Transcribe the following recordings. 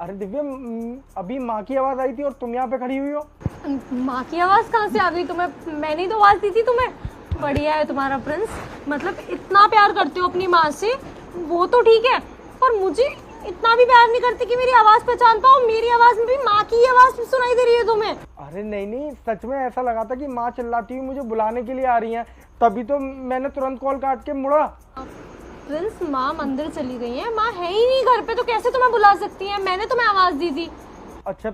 अरे दिव्या, अभी माँ की आवाज आई थी और तुम यहाँ पे खड़ी हुई हो। माँ की आवाज कहाँ से आ गई तुम्हें? मैंने ही तो आवाज दी थी तुम्हें। बढ़िया है तुम्हारा प्रिंस, मतलब इतना प्यार करते हो अपनी माँ से, वो तो ठीक है, पर मुझे इतना भी प्यार नहीं करती कि मेरी आवाज पहचान पाओ। मेरी आवाज में भी माँ की आवाज सुनाई दे रही है तुम्हें। अरे नहीं नहीं, सच में ऐसा लगा था कि माँ चिल्लाती हुई मुझे बुलाने के लिए आ रही है, तभी तो मैंने तुरंत कॉल काट के मुड़ा। प्रिंस, माँ मंदिर चली गई है, माँ है ही नहीं घर पे, तो कैसे तुम्हें बुला सकती है? मैंने तुम्हें आवाज दी थी। अच्छा,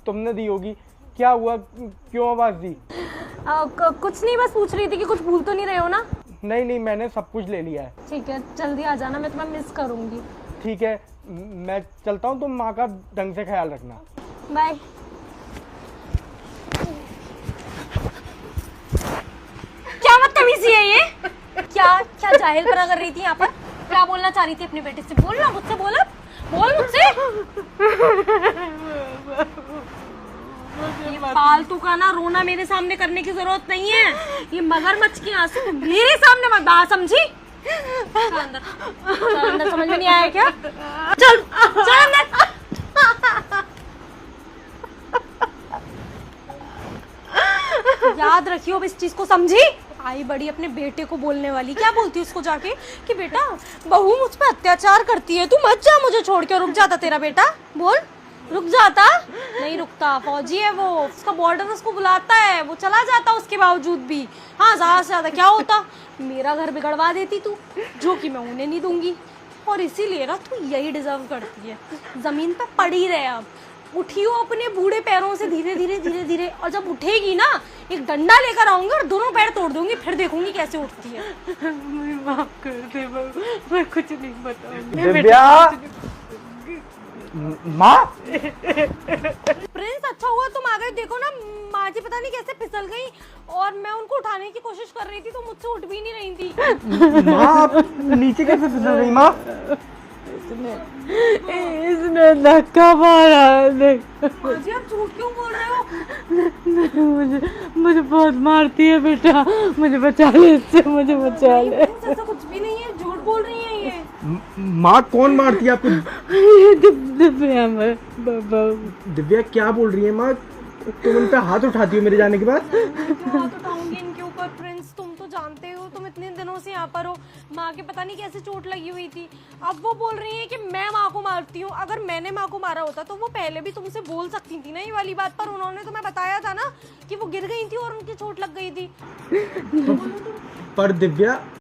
तुमने दी होगी। क्या हुआ, क्यों आवाज दी? कुछ नहीं, बस पूछ रही थी कि कुछ भूल तो नहीं रहे हो ना? नहीं नहीं, मैंने सब कुछ ले लिया है। ठीक है, जल्दी आ जाना, मैं तुम्हें मिस करूंगी। ठीक है, मैं चलता हूँ, तुम माँ का ढंग से ख्याल रखना। बाय। क्या बदतमीजी है ये? क्या क्या जाहिलपना कर रही थी यहाँ पर? क्या बोलना चाह रही थी अपने बेटे से? बोलना मुझसे, बोला बोल मुझसे। ये फालतू का ना रोना मेरे सामने करने की जरूरत नहीं है। ये मगरमच्छ की आंसू मेरे सामने मत बहा, समझी? चल अंदर, चल अंदर। समझ में नहीं आया क्या? चल चल अंदर। याद रखियो अब इस चीज को, समझी? आई बड़ी अपने बेटे को बोलने वाली। क्या बोलती है उसको जाके कि बेटा बहू मुझ पे अत्याचार करती है, तू मत जा मुझे छोड़ के। रुक जाता तेरा बेटा, बोल रुक जाता। नहीं रुकता, फौजी है वो, उसका बॉर्डर उसको बुलाता है, वो चला जाता उसके बावजूद भी। हाँ, ज्यादा से ज्यादा क्या होता, मेरा घर बिगड़वा देती तू, जो कि मैं उन्हें नहीं दूंगी। और इसीलिए ना तू यही डिजर्व करती है, जमीन पे पड़ी रहे। अब उठियो अपने बूढ़े पैरों से धीरे धीरे धीरे धीरे, और जब उठेगी ना एक डंडा लेकर आऊंगी और दोनों पैर तोड़ दूंगी, फिर देखूंगी कैसे उठती है। मुझे माफ कर दे बहू, मैं कुछ नहीं बताऊंगी। दिव्या, माँ। प्रिंस, अच्छा हुआ तुम आ गए। देखो ना, माँ जी पता नहीं कैसे फिसल गई, और मैं उनको उठाने की कोशिश कर रही थी तो मुझसे उठ भी नहीं रही थी। माँ, आप नीचे कैसे फिसल गई माँ? इसने धक्का मारा। माँ जी आप झूठ क्यों बोल रहे हो? मुझे बहुत मारती है बेटा, मुझे बचा ले इससे, मुझे बचा ले। ऐसा कुछ भी नहीं है, झूठ बोल रही है ये। माँ, कौन मारती है आपको? दिव्या, दिव्या क्या बोल रही है माँ? तुम उन पे हाथ उठाती हो मेरे जाने के बाद? हाथ उठाऊंगी इनके ऊपर। प्रिंस, तुम तो जानते हो, तुम इतने दिनों से यहाँ पर हो, माँ के पता नहीं कैसे चोट लगी हुई थी। अब वो बोल रही है कि मैं माँ को मारती हूँ। अगर मैंने माँ को मारा होता तो वो पहले भी तुमसे बोल सकती थी ना ये वाली बात, पर उन्होंने तुम्हें बताया था ना कि वो गिर गई थी और उनकी चोट लग गई थी। पर दिव्या,